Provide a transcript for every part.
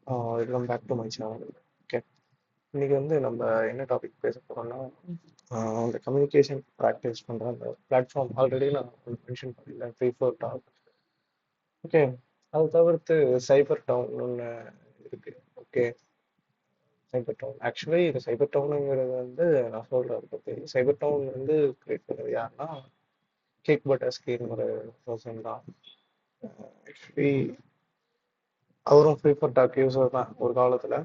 Welcome back to my channel. Okay, இன்னைக்கு வந்து நம்ம என்ன டாபிக் பேச போறோம்னா, அந்த கம்யூனிகேஷன் ப்ராக்டிஸ் பண்ற அந்த பிளாட்ஃபார்ம் ஆல்ரெடி நான் மென்ஷன் பண்ணியிருந்தேன், ஃப்ரீ ஃபோர் டாக். ஓகே, அது தவிர்த்து சைபர் டவுன் ஒன்று இருக்கு. ஓகே, சைபர் டவுன் ஆக்சுவலி இது சைபர் டவுனுங்கிறது வந்து நான் சொல்றது பற்றி சைபர் டவுன் வந்து கிரியேட் பண்ணது யாருன்னா கேக் பட்டர்ஸ்கின்னு ஒரு பர்சன் தான். ஆக்சுவலி அவரும் ஃப்ரீ ஃபோர் டாக் யூஸர் தான் ஒரு காலத்தில்.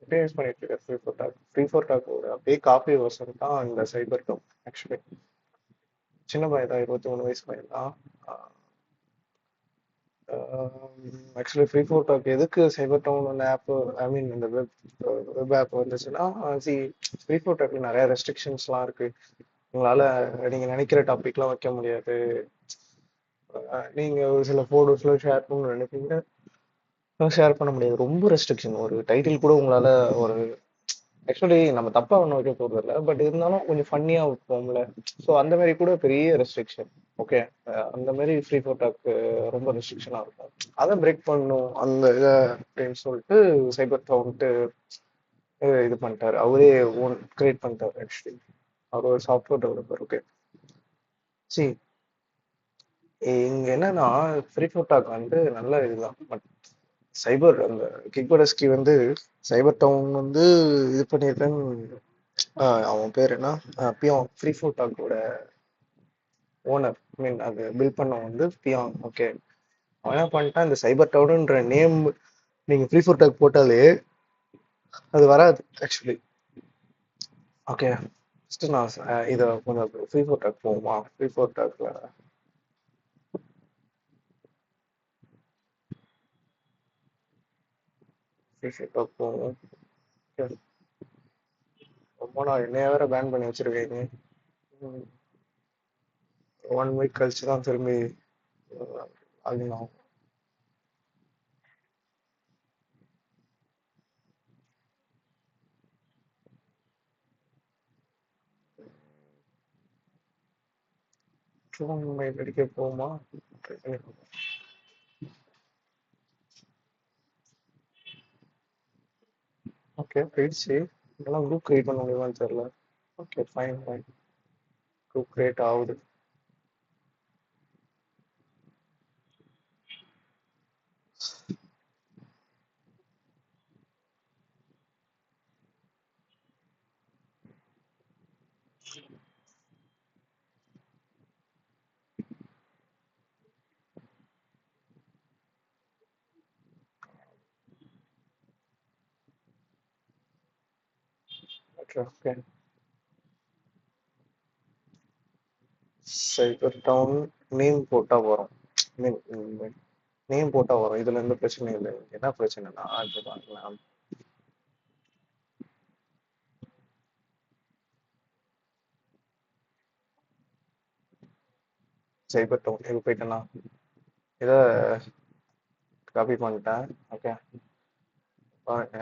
இப்பயும் யூஸ் பண்ணிட்டு இருக்காரு free for talk. Free for டாக்கோட அப்படியே காப்பி வெர்ஷன் தான் இந்த சைபர் டவுன். ஆக்சுவலி சின்ன பையன் தான், 23 வயசு பையன் தான். ஆக்சுவலி ஃப்ரீ ஃபோர் டாக் எதுக்கு சைபர் டவுன் ஆப், ஐ மீன் இந்த வெப் ஆப் வந்துச்சுன்னா, சி ஃப்ரீ ஃபோர் டாக்ல நிறைய ரெஸ்ட்ரிக்ஷன்ஸ்லாம் இருக்கு. உங்களால நீங்க நினைக்கிற டாபிக்லாம் வைக்க முடியாது. நீங்க ஒரு சில போட்டோஸ்லாம் ஷேர் பண்ணணும்னு நினைப்பீங்க, ஷேர் பண்ண முடியாது. ரொம்ப ரெஸ்ட்ரிக்ஷன். ஒரு டைட்டில் கூட உங்களால ஒரு ஆக்சுவலி நம்ம தப்பா ஒன்றும் வைக்க போறது இல்லை, பட் இருந்தாலும் கொஞ்சம் ஃபன்னியா வைப்போம்ல. ஸோ அந்த மாதிரி கூட பெரிய ரெஸ்ட்ரிக்ஷன். ஓகே, அந்த மாதிரி ஃப்ரீ ஃபோட்டாக்கு ரொம்ப ரெஸ்ட்ரிக்ஷனா இருக்கும். அதை பிரேக் பண்ணணும் அந்த இதை அப்படின்னு சொல்லிட்டு சைபர் டவுன்ட்டு இது பண்ணிட்டாரு. அவரே ஓன் கிரியேட் பண்ணிட்டாரு. ஆக்சுவலி அவர் ஒரு சாஃப்ட்வேர் டெவலப்பர். ஓகே, சரி, இங்க என்னன்னா ஃப்ரீ ஃபோட்டாக் வந்து நல்ல இதுதான், பட் சைபர் அந்த கிக்படஸ்கி வந்து சைபர் டவுன் வந்து இது பண்ணியிருக்கேன்னு. அவன் பேர் என்ன, பியாங், ஃப்ரீ ஃபோர் டாக்கோட ஓனர். மீன் அது பில் பண்ண வந்து பியாங். ஓகே, அவன் என்ன பண்ணிட்டான், இந்த சைபர் டவுனுன்ற நேம் நீங்க ஃப்ரீ ஃபோர் டாக் போட்டாலே அது வராது ஆக்சுவலி. ஓகே, ஃபர்ஸ்ட் நான் இதை கொஞ்சம் ஃப்ரீ ஃபோர் டாக் போகுமா, ஃப்ரீ ஃபோர் டாக்ல ஃப்ரீ ஃபோர் டாக் போகும். Okay. ரொம்ப நாள் என்னைய வேற பேன் பண்ணி வச்சிருக்கீங்க. 1 வீக் கழிச்சு தான் திரும்பி ஆகணும். அடிக்க போகுமா. ஓகே, போயிடுச்சு. இதெல்லாம் குரூப் கிரியேட் பண்ண முடியுமான்னு தெரியல. Okay, fine fine, group create ஆகுது. ஓகே ஓகே, சைபர் டவுன் நேம் போட்டா வரும். நேம் போட்டா வரும், இதுல எந்த பிரச்சனையும் இல்லை. என்ன பிரச்சனைனா இப்போ பாருங்களேன், சைபர் டவுன் இது போயிட்டேன்னா இதை காப்பி பண்ணிட்டேன். ஓகே, பாருங்க,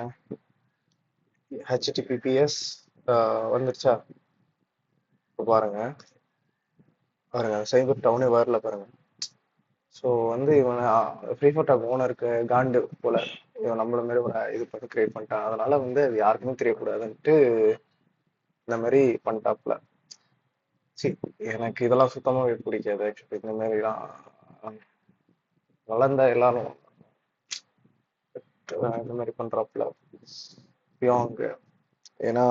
ஹெச்டிபிபிஎஸ் வந்துருச்சா. இப்போ பாருங்க, பாருங்க சைபர் டவுனே வரல பாருங்க. ஸோ வந்து இவன் ஃப்ரீ ஃபோட்டாக் ஓனருக்கு காண்டு போல, இவன் நம்மள மாதிரி ஒரு இது பண்ணி கிரியேட் பண்ணிட்டான். அதனால வந்து அது யாருக்குமே தெரியக்கூடாதுன்ட்டு இந்த மாதிரி பண்ணிட்டாப்ல. சரி, எனக்கு இதெல்லாம் சுத்தமாவே பிடிக்காது ஆக்சுவலி. இந்த மாதிரிலாம் வளர்ந்த எல்லாரும் இந்த மாதிரி பண்றாப்புல பியாங். ஏன்னா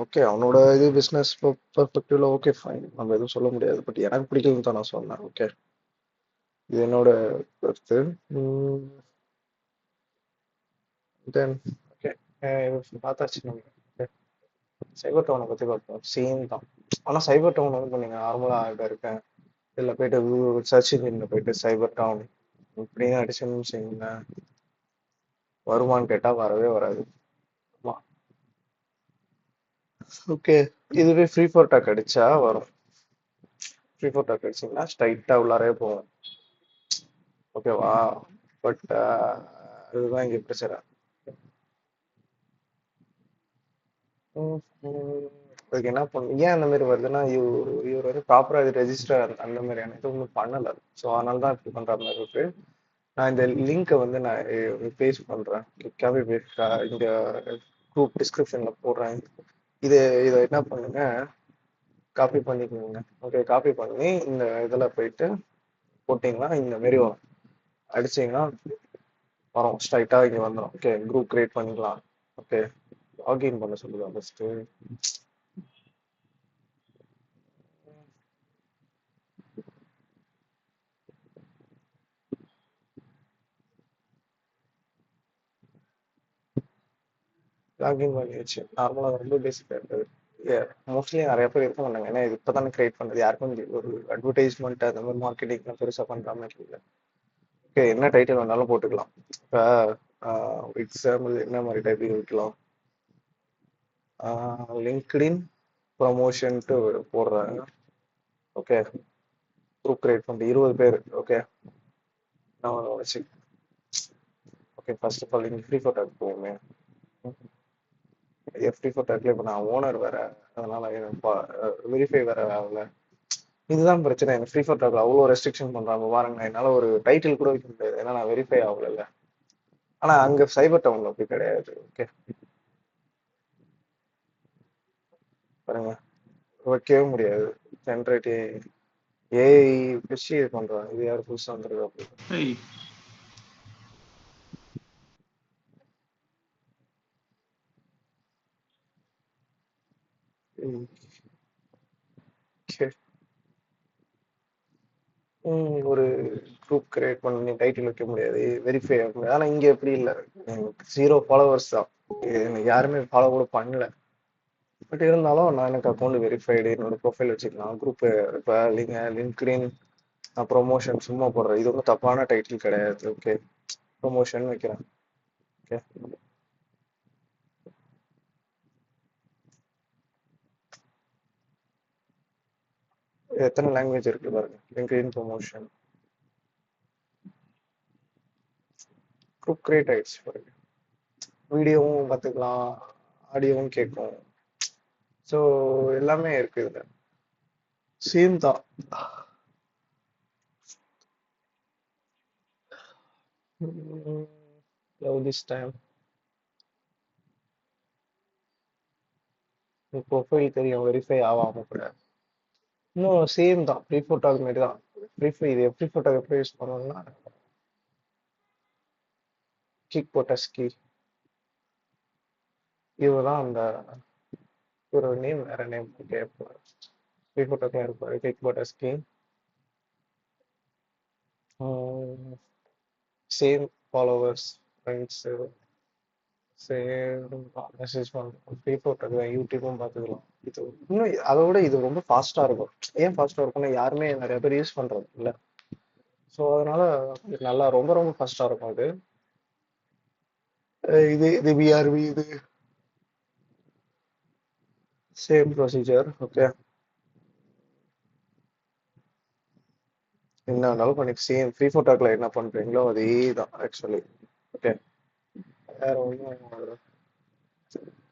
ஓகே, அவனோட இது பிஸ்னஸ் பெர்ஸ்பெக்டிவ்ல ஓகே ஃபைன், நம்ம எதுவும் சொல்ல முடியாது. பட் எனக்கு பிடிக்கலன்னு தான் நான் சொன்னேன். ஓகே, இது என்னோட கருத்து. தென் ஓகே, பார்த்தாச்சு நம்ம. சைபர் டவுனை பற்றி பார்ப்போம். சேம் தான். ஆனால் சைபர் டவுன் வந்து இப்போ நீங்கள் நார்மலாக இதாக இருக்கேன், இதில் போயிட்டு சர்ச் இன்ஜினில் போயிட்டு சைபர் டவுன் இப்படின்னு அடிச்சுன்னு வச்சுங்களேன், வருமானு கேட்டால் வரவே வராது. ஆமாம். ஓகே, இதுவே ஃப்ரீ ஃபோர் டாக் அடிச்சா வரும். ஃப்ரீ ஃபோர் டாக் அடிச்சிங்கன்னா ஸ்ட்ரைட்டாக உள்ளாரே போகும். ஓகேவா, பட் அதுதான் இங்கே பிரச்சனை. அதுக்கு என்ன பண்ணும், ஏன் அந்த மாதிரி வருதுன்னா, இவர் வந்து ப்ராப்பராக இது ரெஜிஸ்டர் அந்த மாதிரியான இது ஒன்றும் பண்ணலை. ஸோ அதனால தான் இப்படி பண்ணுற மாதிரி இருக்கு. நான் இந்த லிங்கை வந்து நான் பேஸ்ட் பண்றேன். காப்பி பேஸ்ட் இங்க குரூப் டிஸ்கிரிப்ஷன்ல போடுறேன். இது இதை என்ன பண்ணுங்க, காப்பி பண்ணிக்கோங்க. ஓகே, காப்பி பண்ணி இந்த இதில் போயிட்டு போட்டிங்கன்னா இந்த மாரி வரும். அடிச்சீங்கன்னா வரும், ஸ்ட்ரைட்டாக இங்கே வந்துடும். ஓகே, குரூப் கிரியேட் பண்ணிக்கலாம். ஓகே, லாகின் பண்ண சொல்லுங்க ஃபஸ்ட்டு. லாகின் பண்ணியாச்சு. நார்மலாக ரொம்ப பேசிக்காக இருக்குது. மோஸ்ட்லி நிறைய பேர் இருக்க மாட்டாங்க, ஏன்னா இது இப்போ தானே கிரியேட் பண்ணுறது. யாருக்கும் ஒரு அட்வர்டைஸ்மெண்ட் அந்த மாதிரி மார்க்கெட்டிங்லாம் பெருசாக பண்ணுற மாதிரி இல்லை. ஓகே, என்ன டைட்டில் வேணாலும் போட்டுக்கலாம். இப்போ எக்ஸாம்பிள் என்ன மாதிரி டைட்டில் வைக்கலாம், லிங்க்டின் ப்ரமோஷன்ட்டு போடுறாங்க. ஓகே, குரூப் கிரியேட் பண்ணிட்டு 20 பேர். ஓகே, நான் வச்சு. ஓகே, ஃபர்ஸ்ட் ஆஃப் ஆல் இங்கே ஃப்ரீ ஃபோட்டோக்கு போவோமே. எஃப்டி ஃபோட்டோக்கில் இப்போ நான் ஓனர் வேற, அதனால வெரிஃபை வேற ஆகல. இதுதான் பிரச்சனை. எனக்கு ஃப்ரீ ஃபோட்டோக்கு அவ்வளோ ரெஸ்ட்ரிக்ஷன் பண்ணுறாங்க பாருங்க. என்னால் ஒரு டைட்டில் கூட வைக்க முடியாது, ஏன்னா நான் வெரிஃபை ஆகல. ஆனால் அங்கே சைபர் டவுனில் அப்படி கிடையாது. ஓகே பாருங்க, வைக்கவே முடியாது. ஜென்ரேட் ஏஐ வச்சு இது பண்ணுறாங்க. இது யார் புதுசாக வந்துருக்கு அப்படி. Hey, சரி. ஒரு குரூப் கிரியேட் பண்ணி டைட்டில் வைக்க முடியாது, வெரிஃபை ஆக முடியாது. ஆனால் இங்கே எப்படி இல்லை, எனக்கு 0 ஃபாலோவர்ஸ் தான். எனக்கு யாருமே ஃபாலோ கூட பண்ணல. பட் இருந்தாலும் நான் எனக்கு அக்கௌண்ட் வெரிஃபைடு, என்னோட ப்ரொஃபைல் வச்சுக்கலாம். குரூப் இப்போ லிங்க்டின் ப்ரொமோஷன் சும்மா போடுறேன். இது ஒன்றும் தப்பான டைட்டில் கிடையாது. ஓகே, ப்ரொமோஷன் வைக்கிறேன். ஓகே, எத்தனை லாங்குவேஜ் இருக்கு பாருங்க. லிங்க்டின் ப்ரொமோஷன் குரூப் கிரியேட் ஆயிடுச்சு பாருங்க. வீடியோவும் பார்த்துக்கலாம், ஆடியோவும் கேட்கும். ஸோ எல்லாமே இருக்கு இதுல. சேம் தான். Love this time. ப்ரொஃபைல் தெரியும், வெரிஃபை ஆகாம கூட. இன்னும் சேம் தான், ப்ரீ ஃபோட்டோக்கு மாரி தான். இது எப்படி ஃபோட்டோ எப்படி யூஸ் பண்ணணும்னா, கிக் போட்டஸ்கி இதுதான் அந்த ஒரு நேம், வேற நேம். ஓகே, ப்ரீ ஃபோட்டோக்கே இருப்பாரு கிக் போட்டஸ்கி. Same followers, friends, same message பண்ணுறோம். ப்ரீ ஃபோட்டோக்கு யூடியூப்பும் பார்த்துக்கலாம். இது இன்னும் அதோட இது ரொம்ப ஃபாஸ்ட்டாக இருக்கும். ஏன் ஃபாஸ்ட்டாக இருக்கும்னா, யாருமே நிறைய பேர் யூஸ் பண்ணுறது இல்லை. ஸோ அதனால இது நல்லா ரொம்ப ரொம்ப ஃபாஸ்ட்டாக இருக்கும் அது. இது பிஆர்வி, இது சேம் ப்ரொசீஜர். ஓகே, என்ன வேணாலும் பண்ணி சேம் ஃப்ரீ ஃபோட்டோக்கில் என்ன பண்ணுறீங்களோ அதே தான் ஆக்சுவலி. ஓகே, வேற ஒன்றும்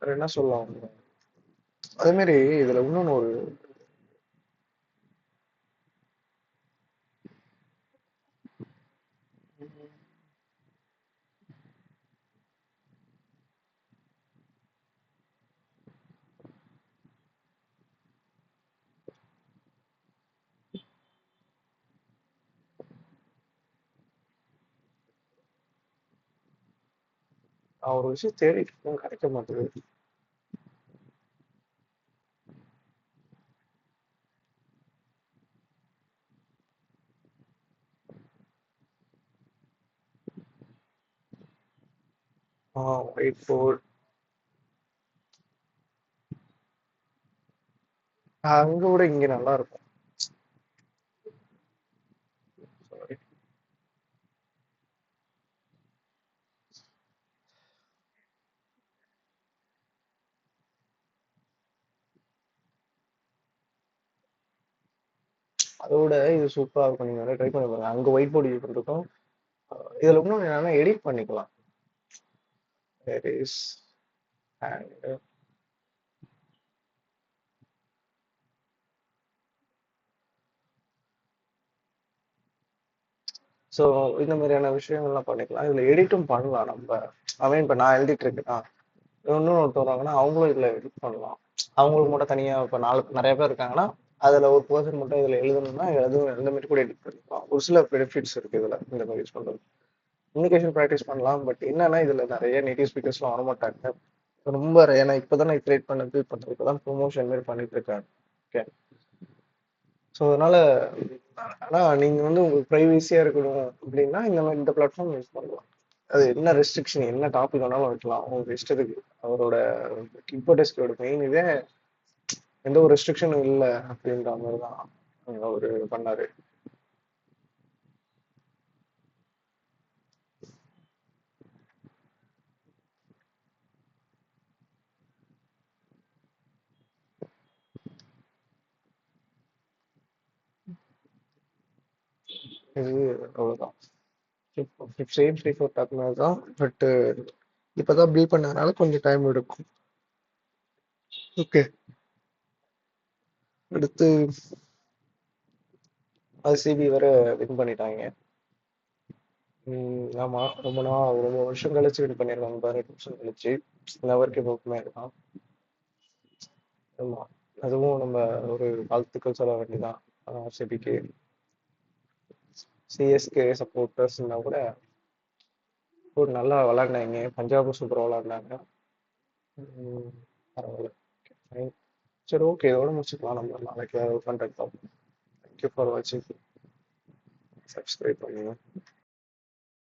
வேற என்ன சொல்லலாம். அதே மாதிரி இதில் இன்னொன்று ஒரு நான் ஒரு விஷயம் தேடிட்டு இருக்கேன், கிடைக்க மாட்டேங்குது. ஒயிட் போர்ட் அங்கே விட இங்கே நல்லா இருக்கும். Sorry. அதோட இது சூப்பராக இருக்கும். நீங்கள் வேணா ட்ரை பண்ணி பாருங்க. அங்கே ஒயிட் போர்டு யூஸ் பண்ணிருக்கோம். இதில் இன்னும் என்னன்னா எடிட் பண்ணிக்கலாம். There is and ஸோ இந்த மாதிரியான விஷயங்கள்லாம் பண்ணிக்கலாம். இதுல எடிட்டும் பண்ணலாம் நம்ம. அவன் இப்ப நான் எழுதிட்டு இருக்கேன்னா இன்னொன்னு வருவாங்கன்னா அவங்களும் இதுல எடிட் பண்ணலாம். அவங்களுக்கு மட்டும் தனியா இப்ப நிறைய பேர் இருக்காங்கன்னா அதுல ஒரு பர்சன் மட்டும் இதுல எழுதணும்னா எதுவும் எந்த மாதிரி கூட எடிட் பண்ணிக்கலாம். ஒரு சில பெனிஃபிட்ஸ் இருக்கு இதுல இந்த மாதிரி யூஸ் பண்றது. கம்யூனிகேஷன் ப்ராக்டிஸ் பண்ணலாம். பட் என்னன்னா இதுல நிறைய நேட்டிவ் ஸ்பீக்கர்ஸ்லாம் வரமாட்டாங்க. ரொம்ப ஏன்னா இப்பதான் நான் ட்ரேட் பண்ணது பண்றது இப்பதான் ப்ரொமோஷன் மாதிரி பண்ணிட்டு இருக்காங்க. ஓகே. ஸோ அதனால ஆனா நீங்க வந்து உங்களுக்கு ப்ரைவசியா இருக்கணும் அப்படின்னா இந்த மாதிரி இந்த பிளாட்ஃபார்ம் யூஸ் பண்ணலாம். அது என்ன ரெஸ்ட்ரிக்ஷன் என்ன டாபிக் வேணாலும் வைக்கலாம் உங்களுக்கு இஷ்டத்துக்கு. அவரோட கிம்போடெஸ்கோட மெயின் இதே எந்த ஒரு ரெஸ்ட்ரிக்ஷனும் இல்லை அப்படின்ற மாதிரி தான் அவரு பண்ணாரு. இது அவ்வளவுதான். சேம் 3/4 மாதிரி தான். பட் இப்பதான் பில்ட் பண்ணதுனால கொஞ்சம் டைம் எடுக்கும். ஓகே. அடுத்து சிபி வர வின் பண்ணிட்டாங்க. ஆமா. ரொம்ப வருஷம் கழிச்சு வின் பண்ணிருக்காங்க. 18 வருஷம் கழிச்சு. லெவருக்கு எப்பவுமே இருக்கான். ஆமா. அதுவும் நம்ம ஒரு வாழ்த்துக்கள் சொல்ல வேண்டியதான் ஆர்சிபிக்கு. சிஎஸ்கே சப்போர்ட்டர்ஸ்னா கூட ஒரு நல்லா விளையாடினாங்க. பஞ்சாபும் சூப்பராக விளையாடினாங்க. பரவாயில்ல. Fine. சரி, ஓகே. இதோட முடிச்சுக்கலாம். நம்ம நாளைக்கு கண்டக்ட் ஆகும். தேங்க்யூ ஃபார் வாட்சிங். சப்ஸ்கிரைப் பண்ணுங்க.